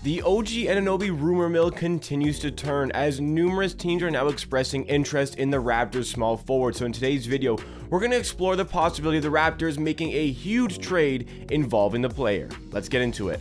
The OG Anunoby rumor mill continues to turn as numerous teams are now expressing interest in the Raptors small forward. So in today's video, we're going to explore the possibility of the Raptors making a huge trade involving the player. Let's get into it.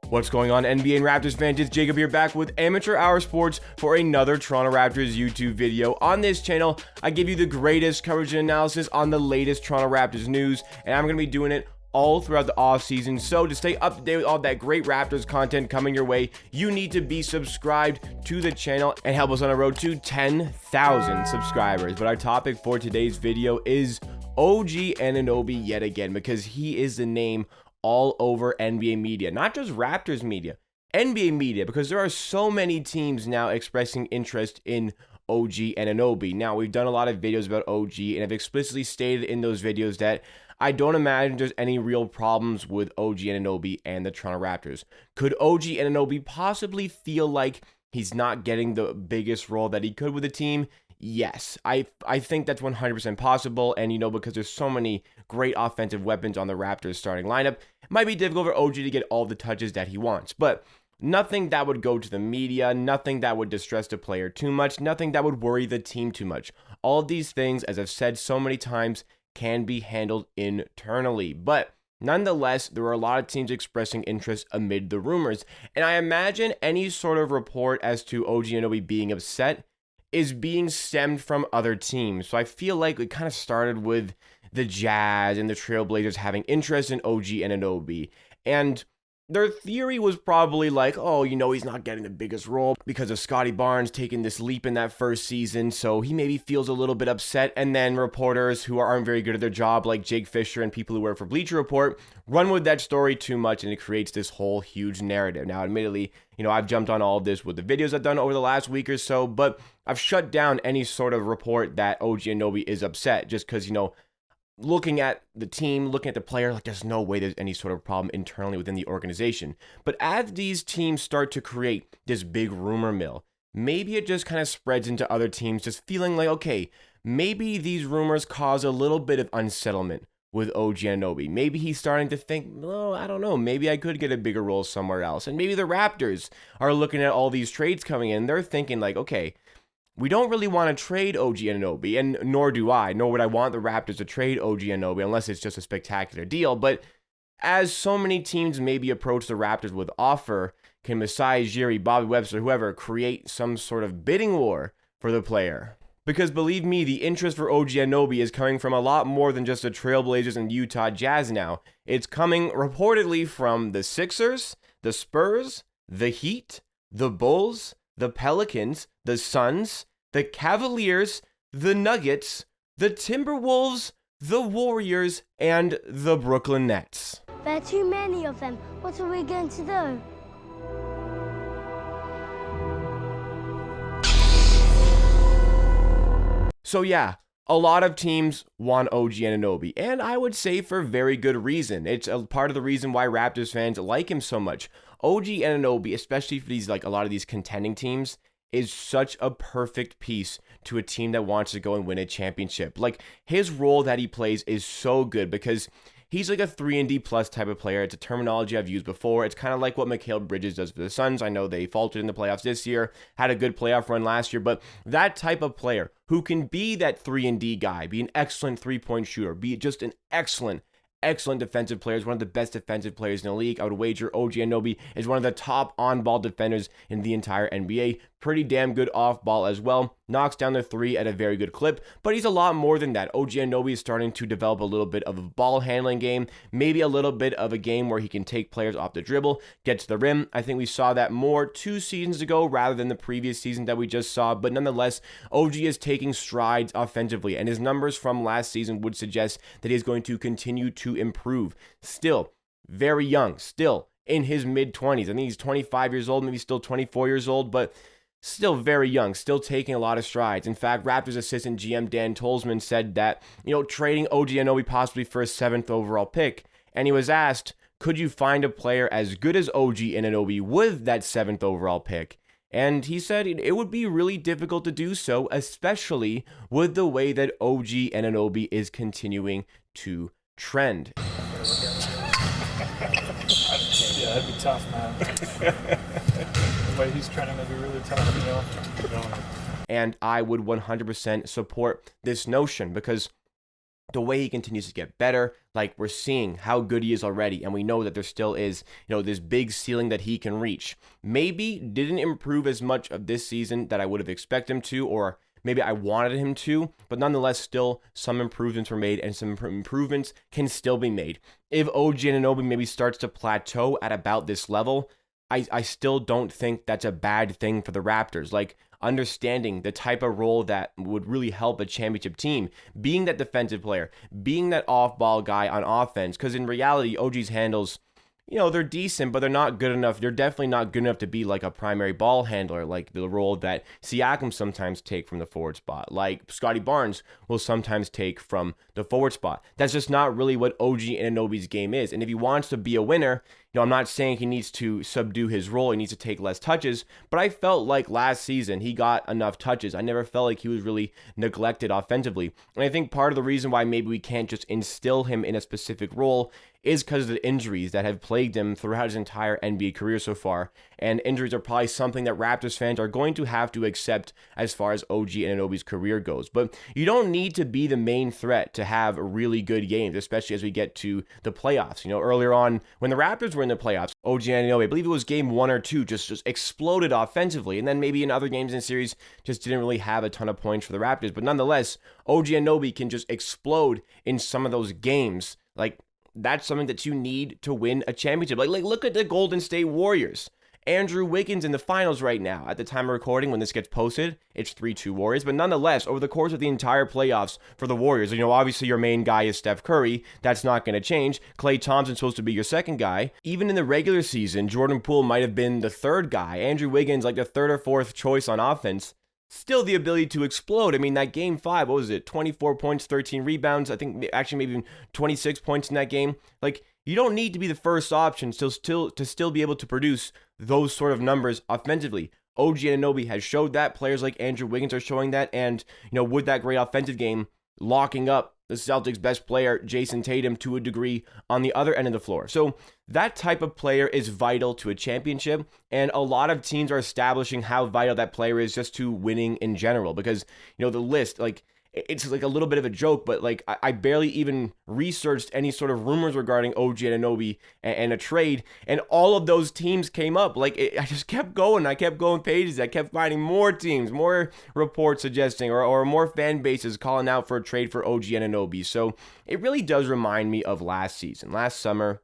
What's going on, NBA and Raptors fans? It's Jacob here, back with Amateur Hour Sports for another Toronto Raptors YouTube video. On this channel, I give you the greatest coverage and analysis on the latest Toronto Raptors news, and I'm going to be doing it all throughout the offseason. So to stay up to date with all that great Raptors content coming your way, you need to be subscribed to the channel and help us on the road to 10,000 subscribers. But our topic for today's video is OG Anunoby yet again, because he is the name all over NBA media, not just Raptors media, NBA media, because there are so many teams now expressing interest in OG Anunoby. Now, we've done a lot of videos about OG, and I've explicitly stated in those videos that I don't imagine there's any real problems with OG Anunoby and the Toronto Raptors. Could OG Anunoby possibly feel like he's not getting the biggest role that he could with the team? Yes, I think that's 100% possible, and because there's so many great offensive weapons on the Raptors starting lineup, it might be difficult for OG to get all the touches that he wants, but nothing that would go to the media, nothing that would distress the player too much, nothing that would worry the team too much. All of these things, as I've said so many times, can be handled internally, but nonetheless, there are a lot of teams expressing interest amid the rumors, and I imagine any sort of report as to OG Anunoby being upset is being stemmed from other teams. So I feel like it kind of started with the Jazz and the Trailblazers having interest in OG Anunoby, and their theory was probably like, oh, he's not getting the biggest role because of Scottie Barnes taking this leap in that first season, so he maybe feels a little bit upset. And then reporters who aren't very good at their job, like Jake Fisher and people who work for Bleacher Report, run with that story too much, and it creates this whole huge narrative. Now, admittedly, I've jumped on all of this with the videos I've done over the last week or so, but I've shut down any sort of report that OG Anunoby is upset just because, looking at the team, looking at the player, like there's no way there's any sort of problem internally within the organization. But as these teams start to create this big rumor mill, maybe it just kind of spreads into other teams just feeling like, okay, maybe these rumors cause a little bit of unsettlement with OG Anunoby. Maybe he's starting to think, oh, I don't know, maybe I could get a bigger role somewhere else. And maybe the Raptors are looking at all these trades coming in. They're thinking like, okay, we don't really want to trade OG Anunoby, and nor would I want the Raptors to trade OG Anunoby unless it's just a spectacular deal. But as so many teams maybe approach the Raptors with offer, can Masai Ujiri, Bobby Webster, whoever, create some sort of bidding war for the player? Because believe me, the interest for OG Anunoby is coming from a lot more than just the Trailblazers and Utah Jazz now. It's coming reportedly from the Sixers, the Spurs, the Heat, the Bulls, the Pelicans, the Suns, the Cavaliers, the Nuggets, the Timberwolves, the Warriors, and the Brooklyn Nets. There are too many of them. What are we going to do? So yeah, a lot of teams want OG Anunoby, and I would say for very good reason. It's a part of the reason why Raptors fans like him so much. OG Anunoby, especially for these, like a lot of these contending teams, is such a perfect piece to a team that wants to go and win a championship. Like, his role that he plays is so good because he's like a 3-and-D plus type of player. It's a terminology I've used before. It's kind of like what Mikal Bridges does for the Suns. I know they faltered in the playoffs this year, had a good playoff run last year, but that type of player who can be that 3-and-D guy, be an excellent three-point shooter, be just an excellent defensive player, is one of the best defensive players in the league. I would wager OG Anunoby is one of the top on-ball defenders in the entire NBA. Pretty damn good off-ball as well. Knocks down the three at a very good clip, but he's a lot more than that. OG Anunoby is starting to develop a little bit of a ball handling game, maybe a little bit of a game where he can take players off the dribble, get to the rim. I think we saw that more 2 seasons ago rather than the previous season that we just saw, but nonetheless, OG is taking strides offensively, and his numbers from last season would suggest that he's going to continue to improve. Still very young, still in his mid-20s. I think he's 25 years old, maybe still 24 years old, but still very young, still taking a lot of strides. In fact, Raptors assistant GM Dan Tolzman said that, trading OG Anunoby possibly for a 7th overall pick, and he was asked, could you find a player as good as OG Anunoby with that 7th overall pick? And he said it would be really difficult to do so, especially with the way that OG Anunoby is continuing to trend. Yeah, that'd be tough, man. The way he's trending would be really tough, you know. And I would 100% support this notion, because the way he continues to get better, like we're seeing how good he is already, and we know that there still is, this big ceiling that he can reach. Maybe didn't improve as much of this season that I would have expected him to, or maybe I wanted him to, but nonetheless, still some improvements were made, and some improvements can still be made. If OG Anunoby maybe starts to plateau at about this level, I still don't think that's a bad thing for the Raptors. Like, understanding the type of role that would really help a championship team, being that defensive player, being that off-ball guy on offense, because in reality, OG's handles, they're decent, but they're not good enough. They're definitely not good enough to be like a primary ball handler, like the role that Siakam sometimes take from the forward spot, like Scottie Barnes will sometimes take from the forward spot. That's just not really what OG Anunoby's game is. And if he wants to be a winner, I'm not saying he needs to subdue his role. He needs to take less touches, but I felt like last season he got enough touches. I never felt like he was really neglected offensively. And I think part of the reason why maybe we can't just instill him in a specific role is because of the injuries that have plagued him throughout his entire NBA career so far. And injuries are probably something that Raptors fans are going to have to accept as far as OG Anunoby's career goes. But you don't need to be the main threat to have really good games, especially as we get to the playoffs. Earlier on, when the Raptors were in the playoffs, OG Anunoby, I believe it was game 1 or 2, just exploded offensively. And then maybe in other games in the series, just didn't really have a ton of points for the Raptors. But nonetheless, OG Anunoby can just explode in some of those games. Like, that's something that you need to win a championship. Like look at the Golden State Warriors. Andrew Wiggins in the finals right now. At the time of recording, when this gets posted, it's 3-2 Warriors. But nonetheless, over the course of the entire playoffs for the Warriors, obviously your main guy is Steph Curry. That's not going to change. Klay Thompson's supposed to be your second guy. Even in the regular season, Jordan Poole might have been the third guy. Andrew Wiggins, like the third or fourth choice on offense. Still the ability to explode. I mean, that game 5, what was it? 24 points, 13 rebounds. I think actually maybe 26 points in that game. Like, you don't need to be the first option to still be able to produce those sort of numbers offensively. OG Anunoby has showed that. Players like Andrew Wiggins are showing that. And, with that great offensive game, locking up the Celtics' best player, Jason Tatum, to a degree on the other end of the floor. So that type of player is vital to a championship, and a lot of teams are establishing how vital that player is just to winning in general, because, the list, like, it's like a little bit of a joke, but like I barely even researched any sort of rumors regarding OG Anunoby and a trade, and all of those teams came up. Like I just kept going. I kept going pages. I kept finding more teams, more reports suggesting, or more fan bases calling out for a trade for OG Anunoby. So it really does remind me of last season. Last summer,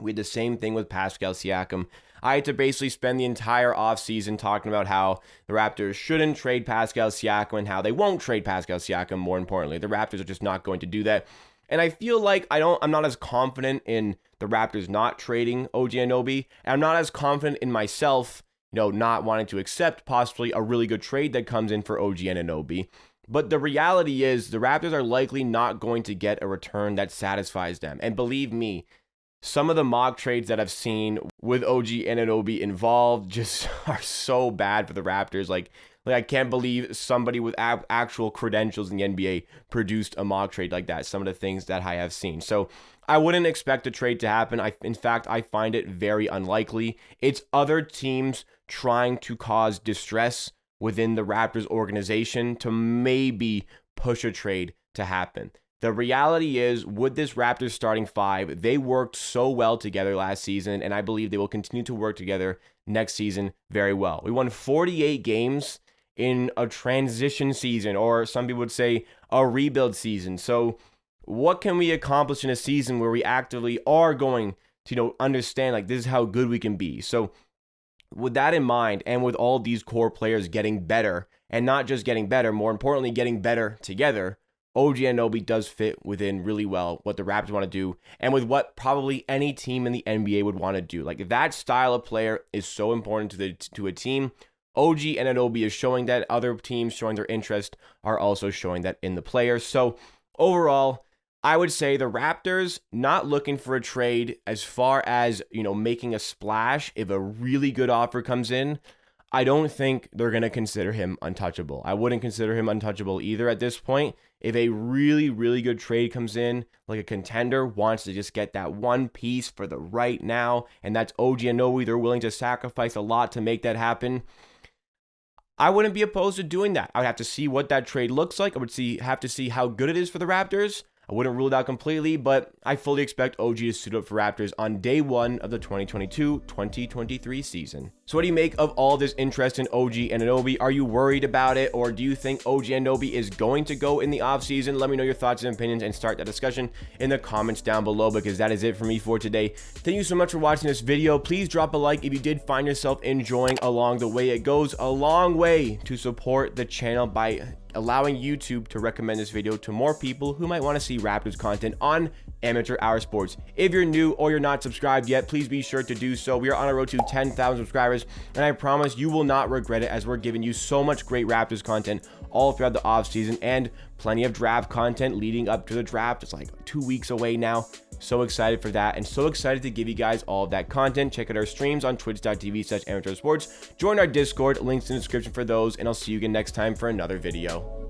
we had the same thing with Pascal Siakam. I had to basically spend the entire offseason talking about how the Raptors shouldn't trade Pascal Siakam and how they won't trade Pascal Siakam, more importantly. The Raptors are just not going to do that. And I feel like I'm not as confident in the Raptors not trading OG Anunoby, and I'm not as confident in myself, not wanting to accept possibly a really good trade that comes in for OG Anunoby. But the reality is the Raptors are likely not going to get a return that satisfies them. And believe me, some of the mock trades that I've seen with OG Anunoby involved just are so bad for the Raptors. Like I can't believe somebody with actual credentials in the NBA produced a mock trade like that. Some of the things that I have seen. So I wouldn't expect a trade to happen. In fact, I find it very unlikely. It's other teams trying to cause distress within the Raptors organization to maybe push a trade to happen. The reality is, with this Raptors starting 5, they worked so well together last season, and I believe they will continue to work together next season very well. We won 48 games in a transition season, or some people would say a rebuild season. So what can we accomplish in a season where we actively are going to, understand, like, this is how good we can be? So with that in mind, and with all these core players getting better, and not just getting better, more importantly, getting better together, OG Anunoby does fit within really well what the Raptors want to do, and with what probably any team in the NBA would want to do. Like, that style of player is so important to a team. OG Anunoby is showing that. Other teams showing their interest are also showing that in the players. So overall, I would say the Raptors not looking for a trade as far as, making a splash if a really good offer comes in. I don't think they're going to consider him untouchable. I wouldn't consider him untouchable either at this point. If a really, really good trade comes in, like a contender wants to just get that one piece for the right now, and that's OG Anunoby, they're willing to sacrifice a lot to make that happen, I wouldn't be opposed to doing that. I would have to see what that trade looks like. I would have to see how good it is for the Raptors. I wouldn't rule it out completely, but I fully expect OG to suit up for Raptors on day one of the 2022-2023 season. So what do you make of all this interest in OG Anunoby? Are you worried about it, or do you think OG Anunoby is going to go in the offseason? Let me know your thoughts and opinions and start that discussion in the comments down below, because that is it for me for today. Thank you so much for watching this video. Please drop a like if you did find yourself enjoying along the way. It goes a long way to support the channel by allowing YouTube to recommend this video to more people who might want to see Raptors content on Amateur Hour Sports. If you're new or you're not subscribed yet, please be sure to do so. We are on a road to 10,000 subscribers, and I promise you will not regret it, as we're giving you so much great Raptors content all throughout the offseason and plenty of draft content leading up to the draft. It's like 2 weeks away now. So excited for that, and so excited to give you guys all of that content. Check out our streams on twitch.tv/amateursports. Join our Discord, links in the description for those, and I'll see you again next time for another video.